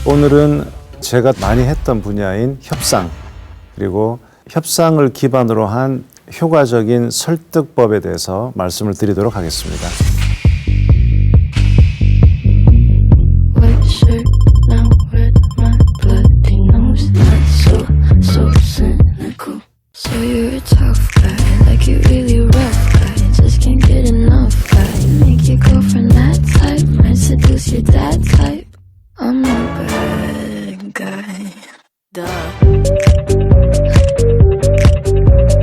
오늘은 제가 많이 했던 분야인 협상, 그리고 협상을 기반으로 한 효과적인 설득법에 대해서 말씀을 드리도록 하겠습니다. I'm a bad guy. Duh.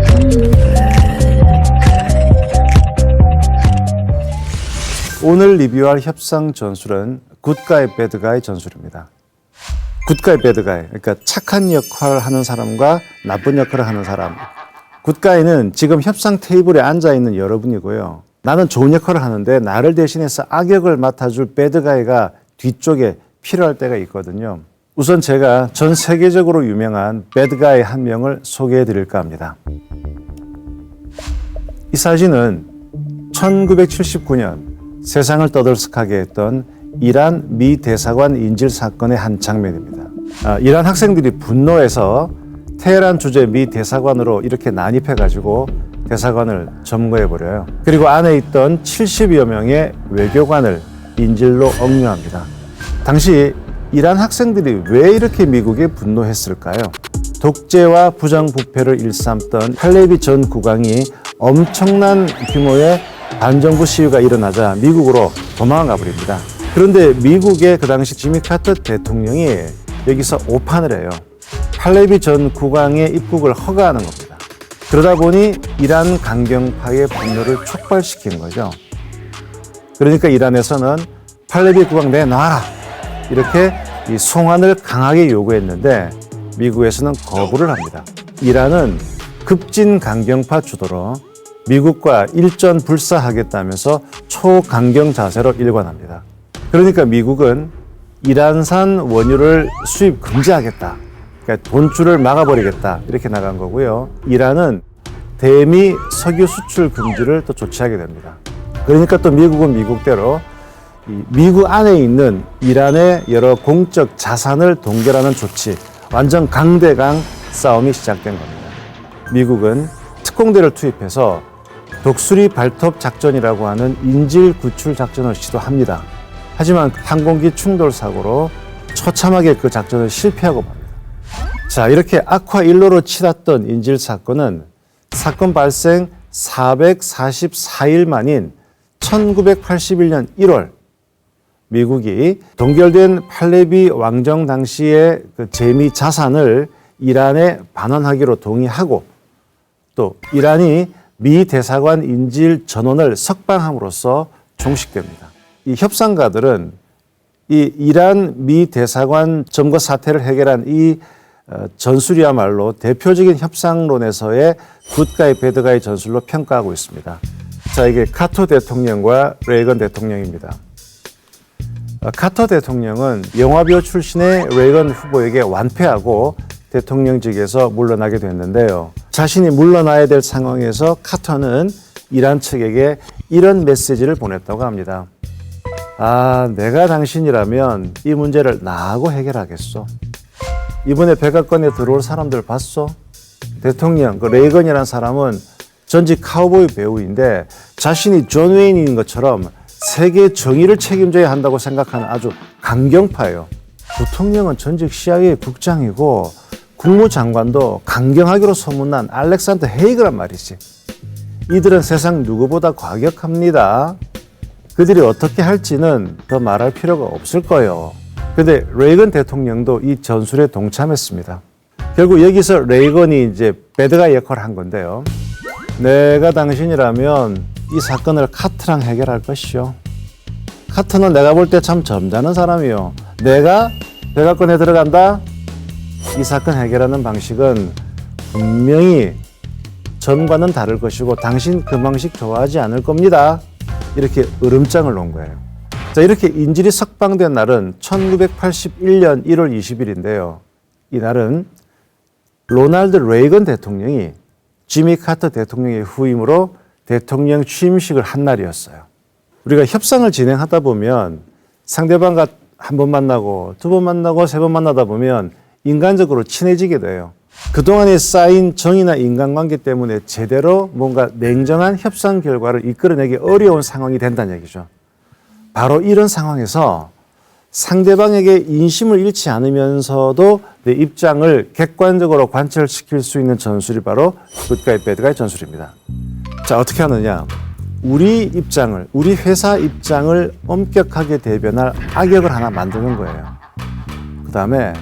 I'm a bad guy. 오늘 리뷰할 협상 전술은 굿가이, 배드가이 전술입니다. 굿가이, 배드가이, 그러니까 착한 역할을 하는 사람과 나쁜 역할을 하는 사람. 굿가이는 지금 협상 테이블에 앉아있는 여러분이고요. 나는 좋은 역할을 하는데 나를 대신해서 악역을 맡아줄 배드가이가 뒤쪽에 필요할 때가 있거든요. 우선 제가 전 세계적으로 유명한 배드가이 한 명을 소개해 드릴까 합니다. 이 사진은 1979년 세상을 떠들썩하게 했던 이란 미 대사관 인질 사건의 한 장면입니다. 이란 학생들이 분노해서 테헤란 주재 미 대사관으로 이렇게 난입해가지고 대사관을 점거해버려요. 그리고 안에 있던 70여 명의 외교관을 인질로 억류합니다. 당시 이란 학생들이 왜 이렇게 미국에 분노했을까요? 독재와 부정부패를 일삼던 팔레비 전 국왕이 엄청난 규모의 반정부 시위가 일어나자 미국으로 도망가 버립니다. 그런데 미국의 그 당시 지미 카터 대통령이 여기서 오판을 해요. 팔레비 전 국왕의 입국을 허가하는 겁니다. 그러다 보니 이란 강경파의 분노를 촉발시킨 거죠. 그러니까 이란에서는 팔레비 국왕 내놔라, 이렇게 이 송환을 강하게 요구했는데 미국에서는 거부를 합니다. 이란은 급진 강경파 주도로 미국과 일전 불사하겠다면서 초강경 자세로 일관합니다. 그러니까 미국은 이란산 원유를 수입 금지하겠다, 그러니까 돈줄을 막아버리겠다, 이렇게 나간 거고요. 이란은 대미 석유 수출 금지를 또 조치하게 됩니다. 그러니까 또 미국은 미국대로 미국 안에 있는 이란의 여러 공적 자산을 동결하는 조치, 완전 강대강 싸움이 시작된 겁니다. 미국은 특공대를 투입해서 독수리 발톱 작전이라고 하는 인질 구출 작전을 시도합니다. 하지만 항공기 충돌 사고로 처참하게 그 작전을 실패하고 맙니다. 자, 이렇게 악화일로로 치닫던 인질 사건은 사건 발생 444일 만인 1981년 1월 미국이 동결된 팔레비 왕정 당시의 그 재미 자산을 이란에 반환하기로 동의하고 또 이란이 미 대사관 인질 전원을 석방함으로써 종식됩니다. 이 협상가들은 이 이란 미 대사관 점거 사태를 해결한 이 전술이야말로 대표적인 협상론에서의 굿가이, 배드가이 전술로 평가하고 있습니다. 자, 이게 카터 대통령과 레이건 대통령입니다. 카터 대통령은 영화배우 출신의 레이건 후보에게 완패하고 대통령직에서 물러나게 됐는데요. 자신이 물러나야 될 상황에서 카터는 이란 측에게 이런 메시지를 보냈다고 합니다. 내가 당신이라면 이 문제를 나하고 해결하겠소. 이번에 백악관에 들어올 사람들 봤소? 대통령, 그 레이건이라는 사람은 전직 카우보이 배우인데 자신이 존 웨인인 것처럼 세계 정의를 책임져야 한다고 생각하는 아주 강경파예요. 부통령은 전직 CIA 국장이고 국무장관도 강경하기로 소문난 알렉산더 헤이그란 말이지. 이들은 세상 누구보다 과격합니다. 그들이 어떻게 할지는 더 말할 필요가 없을 거예요. 그런데 레이건 대통령도 이 전술에 동참했습니다. 결국 여기서 레이건이 이제 배드가이 역할을 한 건데요. 내가 당신이라면 이 사건을 카트랑 해결할 것이요. 카트는 내가 볼 때 참 점잖은 사람이요. 내가 백악관에 들어간다? 이 사건 해결하는 방식은 분명히 전과는 다를 것이고 당신 그 방식 좋아하지 않을 겁니다. 이렇게 으름장을 놓은 거예요. 자, 이렇게 인질이 석방된 날은 1981년 1월 20일인데요. 이 날은 로널드 레이건 대통령이 지미 카터 대통령의 후임으로 대통령 취임식을 한 날이었어요. 우리가 협상을 진행하다 보면 상대방과 한 번 만나고 두 번 만나고 세 번 만나다 보면 인간적으로 친해지게 돼요. 그동안에 쌓인 정이나 인간관계 때문에 제대로 뭔가 냉정한 협상 결과를 이끌어내기 어려운 상황이 된다는 얘기죠. 바로 이런 상황에서 상대방에게 인심을 잃지 않으면서도 내 입장을 객관적으로 관철시킬 수 있는 전술이 바로 굿가이 배드가이 전술입니다. 자, 어떻게 하느냐? 우리 입장을, 우리 회사 입장을 엄격하게 대변할 악역을 하나 만드는 거예요. 그 다음에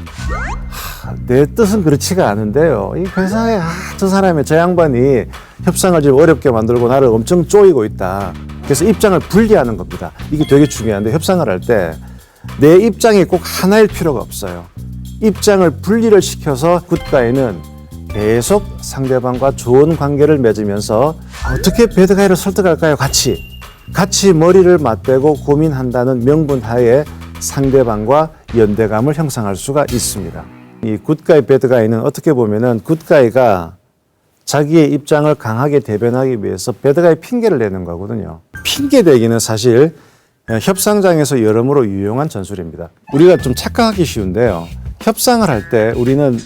내 뜻은 그렇지가 않은데요. 이 회사에 저 사람이, 저 양반이 협상을 좀 어렵게 만들고 나를 엄청 쪼이고 있다. 그래서 입장을 분리하는 겁니다. 이게 되게 중요한데 협상을 할 때 내 입장이 꼭 하나일 필요가 없어요. 입장을 분리를 시켜서 굿가이는 계속 상대방과 좋은 관계를 맺으면서 어떻게 배드가이를 설득할까요? 같이 머리를 맞대고 고민한다는 명분 하에 상대방과 연대감을 형성할 수가 있습니다. 이 굿가이 배드가이는 어떻게 보면은 굿가이가 자기의 입장을 강하게 대변하기 위해서 배드가이 핑계를 내는 거거든요. 핑계 대기는 사실 협상장에서 여러모로 유용한 전술입니다. 우리가 좀 착각하기 쉬운데요. 협상을 할 때 우리는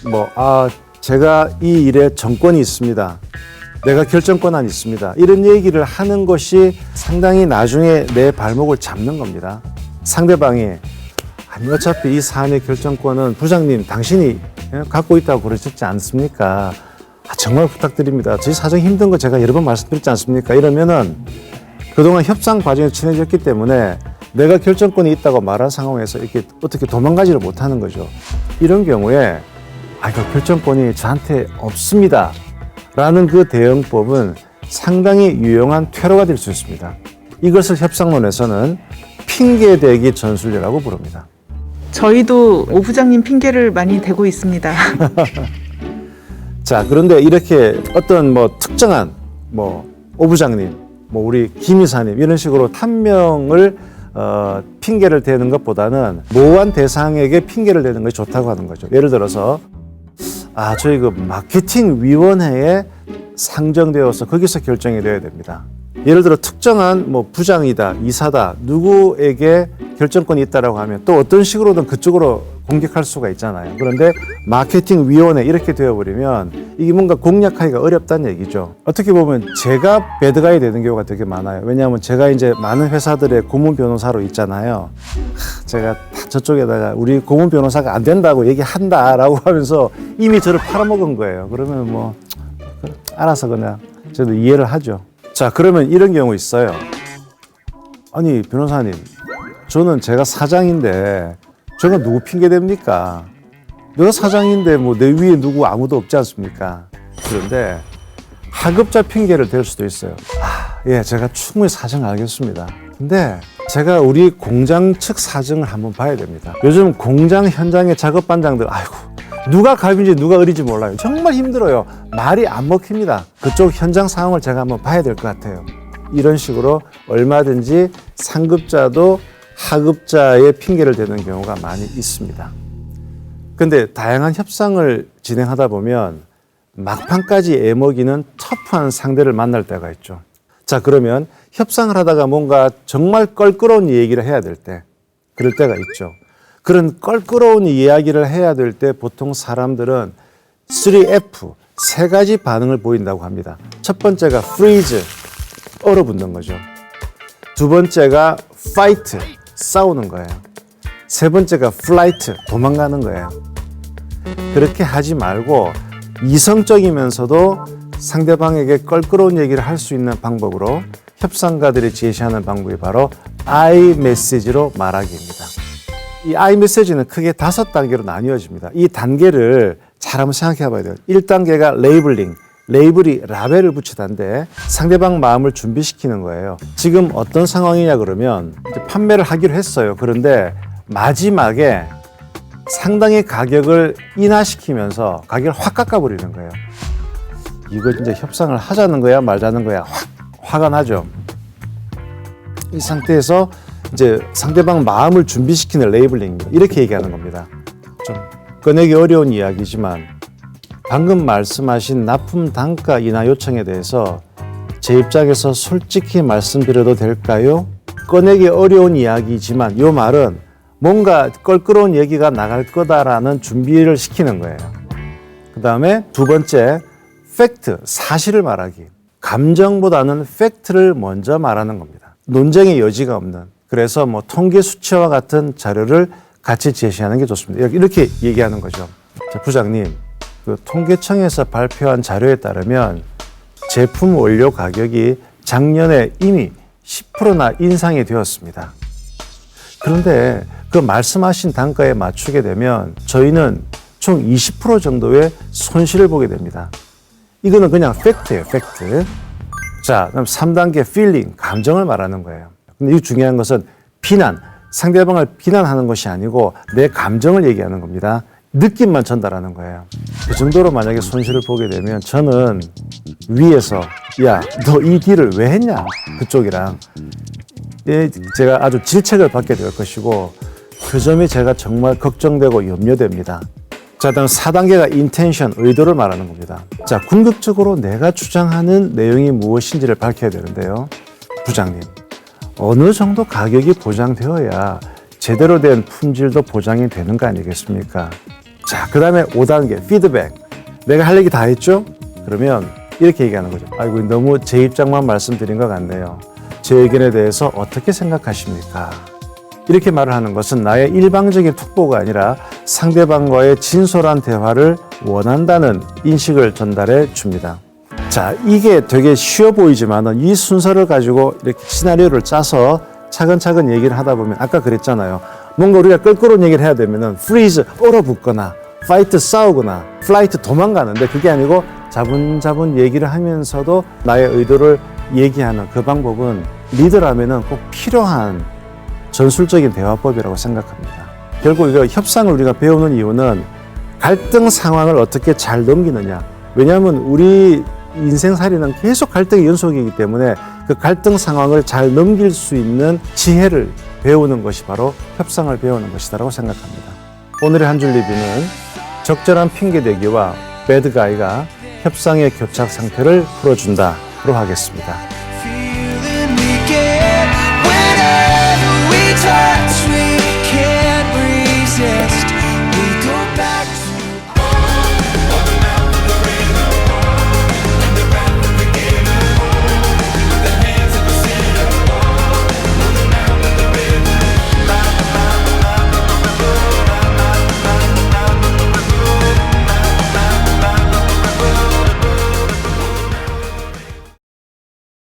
제가 이 일에 정권이 있습니다. 내가 결정권이 있습니다. 이런 얘기를 하는 것이 상당히 나중에 내 발목을 잡는 겁니다. 상대방이 아니 어차피 이 사안의 결정권은 부장님 당신이 갖고 있다고 그러셨지 않습니까? 정말 부탁드립니다. 저희 사정 힘든 거 제가 여러 번 말씀드렸지 않습니까? 이러면은 그동안 협상 과정에 친해졌기 때문에 내가 결정권이 있다고 말한 상황에서 이렇게 어떻게 도망가지를 못하는 거죠. 이런 경우에 그 결정권이 저한테 없습니다. 라는 그 대응법은 상당히 유용한 퇴로가 될 수 있습니다. 이것을 협상론에서는 핑계대기 전술이라고 부릅니다. 저희도 오 부장님 핑계를 많이 대고 있습니다. 자, 그런데 이렇게 어떤 특정한 오 부장님, 우리 김 이사님 이런 식으로 한 명을 핑계를 대는 것보다는 모호한 대상에게 핑계를 대는 것이 좋다고 하는 거죠. 예를 들어서 저희 그 마케팅 위원회에 상정되어서 거기서 결정이 되어야 됩니다. 예를 들어 특정한 부장이다, 이사다, 누구에게 결정권이 있다라고 하면 또 어떤 식으로든 그쪽으로 공격할 수가 있잖아요. 그런데 마케팅 위원회 이렇게 되어버리면 이게 뭔가 공략하기가 어렵다는 얘기죠. 어떻게 보면 제가 배드가이 되는 경우가 되게 많아요. 왜냐하면 제가 이제 많은 회사들의 고문 변호사로 있잖아요. 제가 저쪽에다가 우리 고문 변호사가 안 된다고 얘기한다라고 하면서 이미 저를 팔아먹은 거예요. 그러면 알아서 그냥 저도 이해를 하죠. 자, 그러면 이런 경우 있어요. 아니 변호사님, 저는 제가 사장인데 제가 누구 핑계 댑니까? 내가 사장인데 내 위에 누구 아무도 없지 않습니까? 그런데 하급자 핑계를 댈 수도 있어요. 예, 제가 충분히 사정 알겠습니다. 근데 제가 우리 공장 측 사정을 한번 봐야 됩니다. 요즘 공장 현장의 작업 반장들, 누가 갑인지 누가 을인지 몰라요. 정말 힘들어요. 말이 안 먹힙니다. 그쪽 현장 상황을 제가 한번 봐야 될 것 같아요. 이런 식으로 얼마든지 상급자도 하급자의 핑계를 대는 경우가 많이 있습니다. 근데 다양한 협상을 진행하다 보면 막판까지 애먹이는 터프한 상대를 만날 때가 있죠. 자, 그러면 협상을 하다가 뭔가 정말 껄끄러운 얘기를 해야 될 때, 그럴 때가 있죠. 그런 껄끄러운 이야기를 해야 될 때 보통 사람들은 3F, 세 가지 반응을 보인다고 합니다. 첫 번째가 freeze, 얼어붙는 거죠. 두 번째가 fight, 싸우는 거예요. 세 번째가 flight, 도망가는 거예요. 그렇게 하지 말고 이성적이면서도 상대방에게 껄끄러운 얘기를 할 수 있는 방법으로 협상가들이 제시하는 방법이 바로 I 메시지로 말하기입니다. 이 I 메시지는 크게 5단계로 나뉘어집니다. 이 단계를 잘 한번 생각해 봐야 돼요. 1단계가 레이블링, 레이블이 라벨을 붙이다인데 상대방 마음을 준비시키는 거예요. 지금 어떤 상황이냐 그러면 이제 판매를 하기로 했어요. 그런데 마지막에 상당히 가격을 인하시키면서 가격을 확 깎아버리는 거예요. 이거 진짜 협상을 하자는 거야 말자는 거야 화가 나죠. 이 상태에서 이제 상대방 마음을 준비시키는 레이블링 이렇게 얘기하는 겁니다. 좀 꺼내기 어려운 이야기지만 방금 말씀하신 납품 단가 인하 요청에 대해서 제 입장에서 솔직히 말씀드려도 될까요? 꺼내기 어려운 이야기지만 이 말은 뭔가 껄끄러운 얘기가 나갈 거다라는 준비를 시키는 거예요. 그 다음에 두 번째, 팩트, 사실을 말하기. 감정보다는 팩트를 먼저 말하는 겁니다. 논쟁의 여지가 없는. 그래서 뭐 통계 수치와 같은 자료를 같이 제시하는 게 좋습니다. 이렇게 얘기하는 거죠. 자, 부장님, 그 통계청에서 발표한 자료에 따르면 제품 원료 가격이 작년에 이미 10%나 인상이 되었습니다. 그런데 그 말씀하신 단가에 맞추게 되면 저희는 총 20% 정도의 손실을 보게 됩니다. 이거는 그냥 팩트예요, 팩트. 자, 그럼 3단계 필링, 감정을 말하는 거예요. 근데 이 중요한 것은 비난, 상대방을 비난하는 것이 아니고 내 감정을 얘기하는 겁니다. 느낌만 전달하는 거예요. 그 정도로 만약에 손실을 보게 되면 저는 위에서 야, 너 이 딜을 왜 했냐? 그쪽이랑 제가 아주 질책을 받게 될 것이고 그 점이 제가 정말 걱정되고 염려됩니다. 자, 다음 4단계가 인텐션, 의도를 말하는 겁니다. 자, 궁극적으로 내가 주장하는 내용이 무엇인지를 밝혀야 되는데요. 부장님, 어느 정도 가격이 보장되어야 제대로 된 품질도 보장이 되는 거 아니겠습니까? 자, 그 다음에 5단계, 피드백. 내가 할 얘기 다 했죠? 그러면 이렇게 얘기하는 거죠. 아이고, 너무 제 입장만 말씀드린 것 같네요. 제 의견에 대해서 어떻게 생각하십니까? 이렇게 말을 하는 것은 나의 일방적인 툭보가 아니라 상대방과의 진솔한 대화를 원한다는 인식을 전달해 줍니다. 자, 이게 되게 쉬워 보이지만 이 순서를 가지고 이렇게 시나리오를 짜서 차근차근 얘기를 하다 보면 아까 그랬잖아요. 뭔가 우리가 껄끄러운 얘기를 해야 되면은 freeze, 얼어붙거나 fight, 싸우거나 flight, 도망가는데 그게 아니고 자분자분 얘기를 하면서도 나의 의도를 얘기하는 그 방법은 리더라면은 꼭 필요한 전술적인 대화법이라고 생각합니다. 결국 이거 협상을 우리가 배우는 이유는 갈등 상황을 어떻게 잘 넘기느냐. 왜냐하면 우리 인생살이는 계속 갈등의 연속이기 때문에 그 갈등 상황을 잘 넘길 수 있는 지혜를 배우는 것이 바로 협상을 배우는 것이다라고 생각합니다. 오늘의 한 줄 리뷰는 적절한 핑계대기와 배드가이가 협상의 교착 상태를 풀어준다로 하겠습니다.